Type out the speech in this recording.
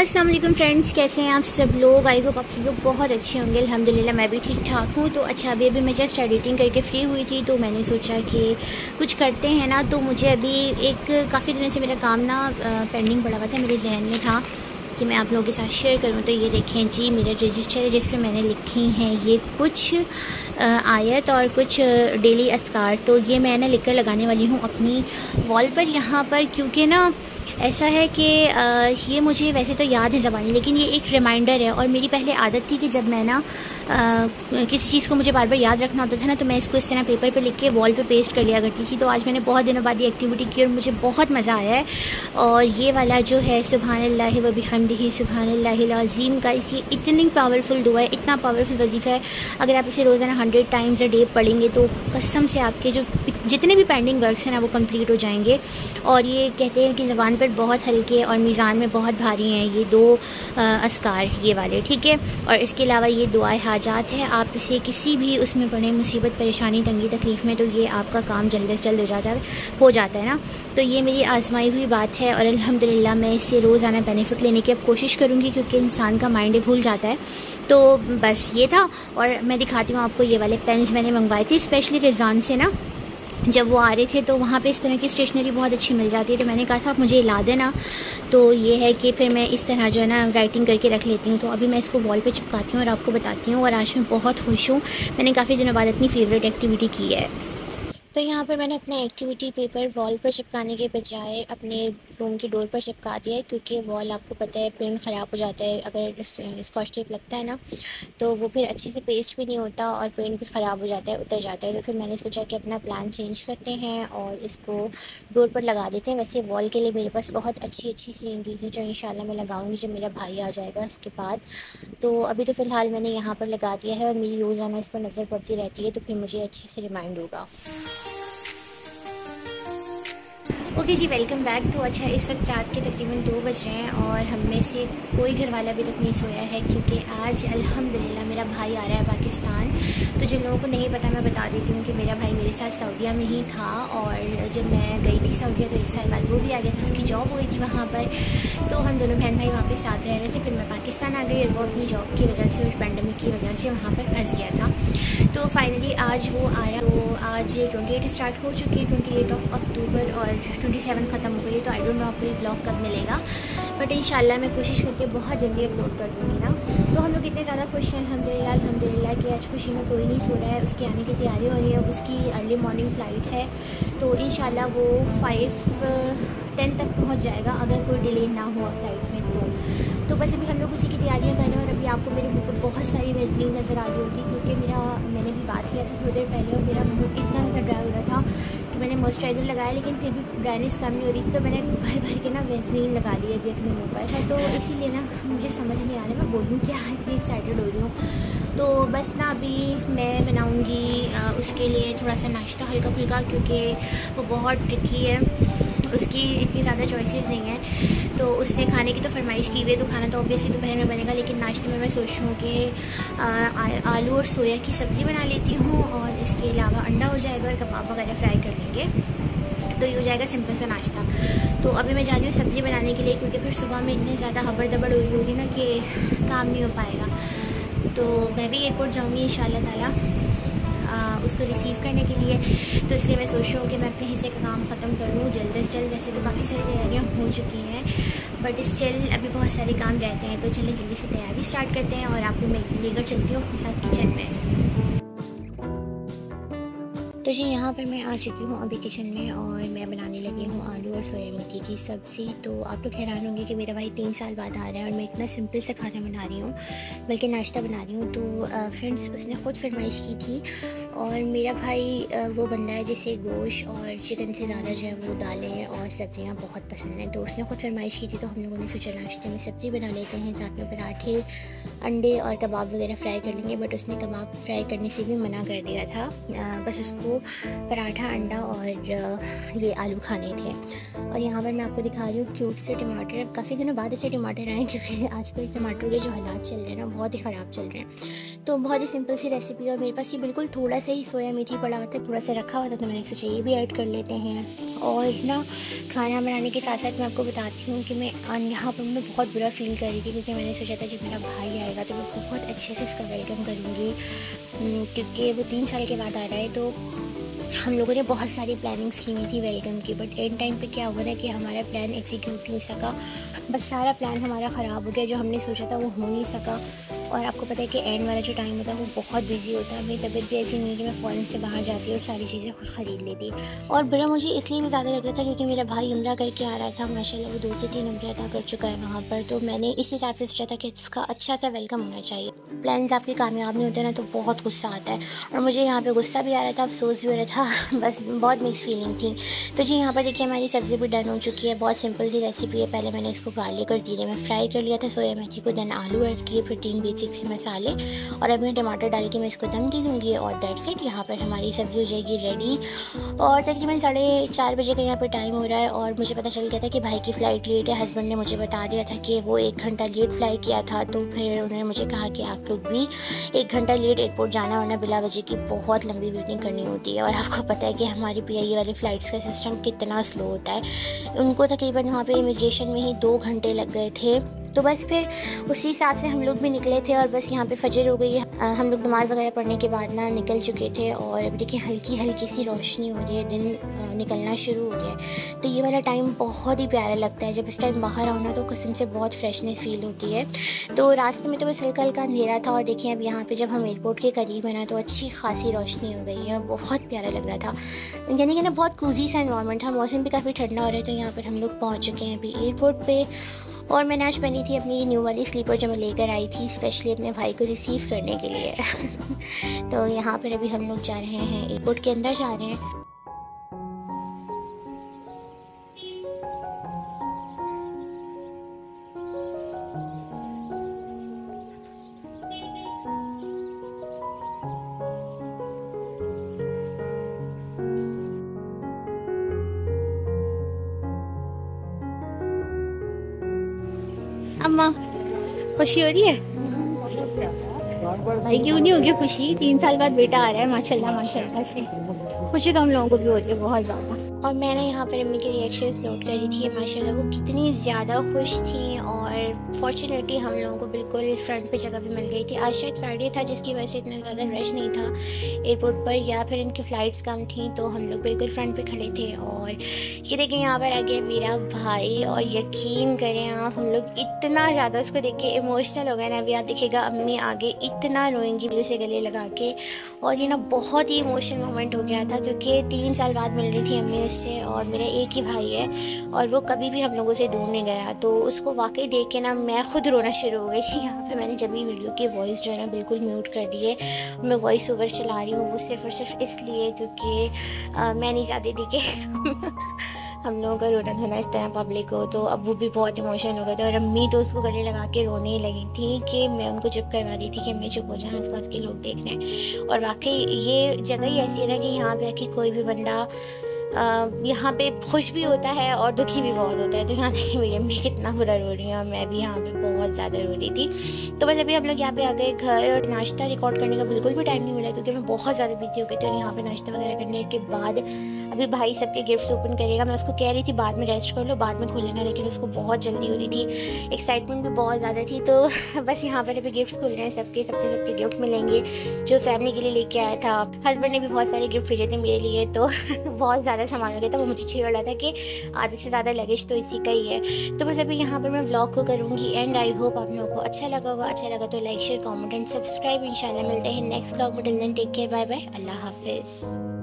अस्सलाम वालेकुम फ्रेंड्स, कैसे हैं आप सब लोग। आई होप आप सब लोग बहुत अच्छे होंगे। अल्हम्दुलिल्लाह मैं भी ठीक ठाक हूँ। तो अच्छा, अभी मैं जस्ट एडिटिंग करके फ्री हुई थी, तो मैंने सोचा कि कुछ करते हैं ना। तो मुझे अभी एक काफ़ी दिनों से मेरा काम ना पेंडिंग पड़ा हुआ था, मेरे जहन में था कि मैं आप लोगों के साथ शेयर करूं। तो ये देखें जी, मेरा रजिस्टर है जिस पर मैंने लिखी हैं ये कुछ आयत और कुछ डेली अस्कार। तो ये मैं ना लिख कर लगाने वाली हूँ अपनी वॉल पर यहाँ पर, क्योंकि ना ऐसा है कि ये मुझे वैसे तो याद है ज़बानी, लेकिन ये एक रिमाइंडर है। और मेरी पहले आदत थी कि जब मैं ना किसी चीज़ को मुझे बार बार याद रखना होता था ना, तो मैं इसको इस तरह पेपर पे लिख के वॉल पे पेस्ट कर लिया करती थी। तो आज मैंने बहुत दिनों बाद ये एक्टिविटी की और मुझे बहुत मज़ा आया है। और ये वाला जो है सुभानअल्लाह व बिहम्दिही सुभानअल्लाहिल अज़ीम का, ये इतनी पावरफुल दुआ है, इतना पावरफुल वजीफ़ा है। अगर आप इसे रोज़ाना 100 टाइम्स अ डे पढ़ेंगे तो कसम से आपके जो जितने भी पेंडिंग वर्क्स हैं ना वो कंप्लीट हो जाएंगे। और ये कहते हैं कि ज़बान पर बहुत हल्के और मीज़ान में बहुत भारी हैं ये दो अस्कार, ये वाले, ठीक है। और इसके अलावा ये दुआए हाजात है, आप इसे किसी भी उसमें पढ़ें, मुसीबत परेशानी तंगी तकलीफ़ में, तो ये आपका काम जल्द से जल्द हो जाता है ना। तो ये मेरी आजमाई हुई बात है और अल्हम्दुलिल्लाह मैं इससे रोज़ाना बेनिफिट लेने की अब कोशिश करूँगी, क्योंकि इंसान का माइंड भूल जाता है। तो बस ये था। और मैं दिखाती हूँ आपको, ये वाले पेन्स मैंने मंगवाए थे स्पेशली रिजवान से ना। जब वो आ रहे थे तो वहाँ पे इस तरह की स्टेशनरी बहुत अच्छी मिल जाती है, तो मैंने कहा था आप मुझे ला देना। तो ये है कि फिर मैं इस तरह जो है ना राइटिंग करके रख लेती हूँ। तो अभी मैं इसको वॉल पे चिपकाती हूँ और आपको बताती हूँ। और आज मैं बहुत खुश हूँ, मैंने काफ़ी दिनों बाद अपनी फेवरेट एक्टिविटी की है। तो यहाँ पर मैंने अपना एक्टिविटी पेपर वॉल पर चिपकाने के बजाय अपने रूम की डोर पर चिपका दिया है, क्योंकि वॉल आपको पता है प्रिंट ख़राब हो जाता है अगर स्कॉच टेप लगता है ना, तो वो फिर अच्छे से पेस्ट भी नहीं होता और पेंट भी ख़राब हो जाता है, उतर जाता है। तो फिर मैंने सोचा कि अपना प्लान चेंज करते हैं और इसको डोर पर लगा देते हैं। वैसे वॉल के लिए मेरे पास बहुत अच्छी सीनरीज है जो इंशाल्लाह मैं लगाऊंगी जब मेरा भाई आ जाएगा उसके बाद। तो अभी तो फ़िलहाल मैंने यहाँ पर लगा दिया है और मेरी रोज़ाना इस पर नज़र पड़ती रहती है, तो फिर मुझे अच्छे से रिमाइंड होगा। ओके जी, वेलकम बैक। तो अच्छा, इस वक्त रात के तकरीबन 2 बज रहे हैं और हम में से कोई घर वाला अभी तक नहीं सोया है, क्योंकि आज अल्हम्दुलिल्लाह मेरा भाई आ रहा है पाकिस्तान। तो जिन लोगों को नहीं पता मैं बता देती हूँ कि मेरा भाई मेरे साथ सऊदीया में ही था, और जब मैं गई थी सऊदीया तो 1 साल बाद वो भी आ गया था, उसकी जॉब हुई थी वहाँ पर। तो हम दोनों बहन भाई वहाँ पर साथ रह रहे थे। फिर मैं पाकिस्तान आ गई और वो अपनी जॉब की वजह से और पैंडमिक की वजह से वहाँ पर फंस गया था। तो फाइनली आज वो आया। तो आज 28 स्टार्ट हो चुकी है, 28 अक्टूबर, और 27 ख़त्म हो गई है। तो आई डोंट नो आपको ये ब्लॉग कब मिलेगा, बट इंशाल्लाह मैं कोशिश करके बहुत जल्दी अपलोड कर दूँगी ना। तो हम लोग इतने ज़्यादा खुश हैं अल्हम्दुलिल्लाह कि आज खुशी में कोई नहीं सो रहा है। उसके आने की तैयारी हो रही है, अब उसकी अर्ली मॉर्निंग फ़्लाइट है, तो इंशाल्लाह वो 5:10 तक पहुँच जाएगा अगर कोई डिले ना हुआ फ़्लाइट में। तो बस अभी हम लोग उसी की तैयारियां कर रहे हैं। और अभी आपको मेरे मुँह पर बहुत सारी वैसलीन नज़र आ रही होगी, क्योंकि मैंने भी बात किया था थोड़ी देर पहले और मेरा मुँह इतना ज़्यादा ड्राई हो रहा था कि मैंने मॉइस्चराइज़र लगाया, लेकिन फिर भी ड्राइनेस कम नहीं हो रही थी, तो मैंने भर के ना वैसलीन लगा ली अभी अपने मुँह पर है। तो इसीलिए ना मुझे समझ नहीं आ रहा मैं बोलूँ क्या, इतनी एक्साइटेड हो रही हूँ। तो बस ना अभी मैं बनाऊँगी उसके लिए थोड़ा सा नाश्ता हल्का फुल्का, क्योंकि वो बहुत ट्रिकी है, उसकी इतनी ज़्यादा चॉइसेस नहीं है। तो उसने खाने की तो फरमाइश की हुई है, तो खाना तो ऑब्वियसली दोपहर में बनेगा, लेकिन नाश्ते में मैं सोच रही हूँ कि आलू और सोया की सब्ज़ी बना लेती हूँ, और इसके अलावा अंडा हो जाएगा और कबाब वगैरह फ्राई कर लेंगे, तो ये हो जाएगा सिंपल सा नाश्ता। तो अभी मैं जा रही हूँ सब्ज़ी बनाने के लिए, क्योंकि फिर सुबह में इतनी ज़्यादा हबड़ दबड़ हो रही होगी ना कि काम नहीं हो पाएगा। तो मैं भी एयरपोर्ट जाऊँगी इंशाल्लाह ताला उसको रिसीव करने के लिए। तो इसलिए मैं सोच रही हूँ कि मैं अपने हिस्से का काम ख़त्म कर लूँ जल्द से जल्द। वैसे तो काफ़ी सारी तैयारियाँ हो चुकी हैं, बट स्टिल अभी बहुत सारे काम रहते हैं। तो चलिए जल्दी से तैयारी स्टार्ट करते हैं और आपको मैं लेकर चलती हूँ अपने साथ किचन में। तो जी, यहाँ पर मैं आ चुकी हूँ अभी किचन में और मैं बनाने लगी हूँ आलू और सोया मेथी की सब्ज़ी। तो आप लोग हैरान होंगे कि मेरा भाई 3 साल बाद आ रहा है और मैं इतना सिंपल सा खाना बना रही हूँ, बल्कि नाश्ता बना रही हूँ। तो फ्रेंड्स, उसने ख़ुद फरमाइश की थी, और मेरा भाई वो बंदा है जिसे गोश्त और चिकन से ज़्यादा जो है वो दालें और सब्ज़ियाँ बहुत पसंद हैं। तो उसने ख़ुद फरमाइश की थी, तो हम लोगों ने सोचा नाश्ते में सब्ज़ी बना लेते हैं, साथ में पराठे, अंडे और कबाब वगैरह फ्राई कर लेंगे। बट उसने कबाब फ्राई करने से भी मना कर दिया था, बस उसको पराठा, अंडा और ये आलू खाने थे। और यहाँ पर मैं आपको दिखा रही हूँ क्यूट से टमाटर। काफ़ी दिनों बाद ऐसे टमाटर आए, क्योंकि आजकल टमाटर के जो हालात चल रहे हैं ना बहुत ही ख़राब चल रहे हैं। तो बहुत ही सिंपल सी रेसिपी, और मेरे पास ये बिल्कुल थोड़ा सा ही सोया मेथी पड़ा हुआ था, थोड़ा सा रखा हुआ था, तो मैंने सोचा ये भी ऐड कर लेते हैं। और ना खाना बनाने के साथ साथ मैं आपको बताती हूँ कि मैं यहाँ पर मैं बहुत बुरा फ़ील कर रही थी, क्योंकि मैंने सोचा था जब मेरा भाई आएगा तो मैं बहुत अच्छे से इसका वेलकम करूँगी, क्योंकि वो 3 साल के बाद आ रहा है। तो हम लोगों ने बहुत सारी प्लानिंग्स की हुई थी वेलकम की, बट एंड टाइम पे क्या हुआ ना कि हमारा प्लान एग्जीक्यूट नहीं हो सका। बस सारा प्लान हमारा ख़राब हो गया, जो हमने सोचा था वो हो नहीं सका। और आपको पता है कि एंड वाला जो टाइम होता है वो बहुत बिजी होता है। मेरी तबीयत भी ऐसी नहीं है कि मैं फ़ौरन से बाहर जाती और सारी चीज़ें खुद ख़रीद लेती। और बुरा मुझे इसलिए भी ज़्यादा लग रहा था क्योंकि मेरा भाई उम्रा करके आ रहा था, माशाल्लाह वो 2 से 3 उम्रा अदा कर चुका है वहाँ पर। तो मैंने इस हिसाब से सोचा था कि उसका अच्छा सा वेलकम होना चाहिए। प्लान्स आपके कामयाब नहीं होते ना तो बहुत गुस्सा आता है, और मुझे यहाँ पे गुस्सा भी आ रहा था, अफसोस भी हो रहा था, बस बहुत मिक्स फीलिंग थी। तो जी यहाँ पर देखिए हमारी सब्ज़ी भी डन हो चुकी है। बहुत सिंपल सी रेसिपी है। पहले मैंने इसको गार्लिक और ज़ीरे में फ्राई कर लिया था, सोया मेथी को, देन आलू ऐड किए, फिर 3 बेसिक से मसाले, और अब मैं टमाटर डाल के मैं इसको दम दे दूँगी और दैट्स इट। यहाँ पर हमारी सब्ज़ी हो जाएगी रेडी। और तकरीबन 4:30 बजे का यहाँ पर टाइम हो रहा है, और मुझे पता चल गया था कि भाई की फ़्लाइट लेट है। हस्बैंड ने मुझे बता दिया था कि वो 1 घंटा लेट फ्लाई किया था, तो फिर उन्होंने मुझे कहा कि आप लोग भी 1 घंटा लेट एयरपोर्ट जाना, वरना बिला वजह की बहुत लंबी वेटिंग करनी होती है। और आपको पता है कि हमारी PIE वाली फ़्लाइट्स का सिस्टम कितना स्लो होता है। उनको तकरीबन वहाँ पे इमिग्रेशन में ही 2 घंटे लग गए थे। तो बस फिर उसी हिसाब से हम लोग भी निकले थे, और बस यहाँ पे फजर हो गई है। हम लोग नमाज़ वगैरह पढ़ने के बाद ना निकल चुके थे, और अब देखिए हल्की हल्की सी रोशनी हो रही है, दिन निकलना शुरू हो गया है। तो ये वाला टाइम बहुत ही प्यारा लगता है। जब इस टाइम बाहर आओ ना तो कसम से बहुत फ्रेशनेस फील होती है। तो रास्ते में तो बस हल्का हल्का अंधेरा था, और देखिए अब यहाँ पे जब हम एयरपोर्ट के करीब है ना तो अच्छी खासी रोशनी हो गई है, बहुत प्यारा लग रहा था। यानी कि ना बहुत कूजी सा एनवायरनमेंट था। मौसम भी काफ़ी ठंडा हो रहा है। तो यहाँ पर हम लोग पहुँच चुके हैं अभी एयरपोर्ट पे, और मैंने आज पहनी थी अपनी न्यू वाली स्लीपर जो मैं लेकर आई थी स्पेशली अपने भाई को रिसीव करने के लिए। तो यहाँ पर अभी हम लोग जा रहे हैं, एयरपोर्ट के अंदर जा रहे हैं। अम्मा खुशी हो रही है भाई? क्यों नहीं होगी खुशी? 3 साल बाद बेटा आ रहा है, माशाल्लाह माशाल्लाह से। खुशी तो हम लोगों को भी हो रही है बहुत ज़्यादा। और मैंने यहाँ पर अम्मी के रिएक्शंस नोट करी थी, माशाल्लाह वो कितनी ज़्यादा खुश थी। और फॉर्चुनेटली हम लोगों को बिल्कुल फ्रंट पे जगह भी मिल गई थी। आज शायद फ्राइडे था जिसकी वजह से इतना ज़्यादा रश नहीं था एयरपोर्ट पर, या फिर इनकी फ़्लाइट्स कम थी, तो हम लोग बिल्कुल फ्रंट पे खड़े थे। और ये देखिए यहाँ पर आ गया मेरा भाई, और यकीन करें आप हम लोग इतना ज़्यादा उसको देख के इमोशनल हो गए ना। अभी आप देखिएगा अम्मी आगे इतना रोएंगी उसे गले लगा के। और ये ना बहुत ही इमोशनल मोमेंट हो गया था, क्योंकि 3 साल बाद मिल रही थी अम्मी उससे, और मेरा एक ही भाई है और वो कभी भी हम लोगों से दूर नहीं गया। तो उसको वाकई देख के ना मैं खुद रोना शुरू हो गई थी। यहाँ पे मैंने जब भी वीडियो की वॉइस जो है ना बिल्कुल म्यूट कर दी है। मैं वॉइस ओवर चला रही हूँ वो सिर्फ और सिर्फ इसलिए क्योंकि मैं नहीं चाहती थी कि हम लोगों का रोना धोना इस तरह पब्लिक हो। तो अब वो भी बहुत इमोशनल हो गए थे, और अम्मी तो उसको गले लगा के रोने ही लगी थी कि मैं उनको चुप करवा दी थी कि अम्मी चुप हो जाए, आसपास के लोग देख रहे हैं। और वाकई ये जगह ही ऐसी है ना कि यहाँ पे आके कोई भी बंदा यहाँ पे खुश भी होता है और दुखी भी बहुत होता है। तो यहाँ देखिए मेरी अम्मी कितना बुरा रो रही है, और मैं भी यहाँ पे बहुत ज़्यादा रो रही थी। तो बस अभी हम लोग यहाँ पे आ गए घर, और नाश्ता रिकॉर्ड करने का बिल्कुल भी टाइम नहीं मिला क्योंकि मैं बहुत ज़्यादा बिजी हो गई थी। और यहाँ पे नाश्ता वगैरह करने के बाद अभी भाई सबके गिफ्ट्स ओपन करेगा। मैं उसको कह रही थी बाद में रेस्ट कर लो, बाद में खोल लेना, लेकिन उसको बहुत जल्दी हो रही थी, एक्साइटमेंट भी बहुत ज़्यादा थी। तो बस यहाँ पर अभी गिफ्ट्स खुल रहे हैं, सबके गिफ्ट मिलेंगे जो फैमिली के लिए लेके आया था। हस्बैंड ने भी बहुत सारे गिफ्ट भेजे थे मेरे लिए, तो बहुत ज़्यादा सामान हो गया था। वो मुझे छेड़ रहा था कि आधे से ज़्यादा लगेज तो इसी का ही है। तो बस अभी यहाँ पर मैं व्लॉग को करूँगी एंड। आई होप आप लोगों को अच्छा लगा होगा। अच्छा लगा तो like share comment and subscribe. इंशाल्लाह मिलते हैं नेक्स्ट व्लॉग में। Till then take care, bye bye, अल्लाह हाफिज़।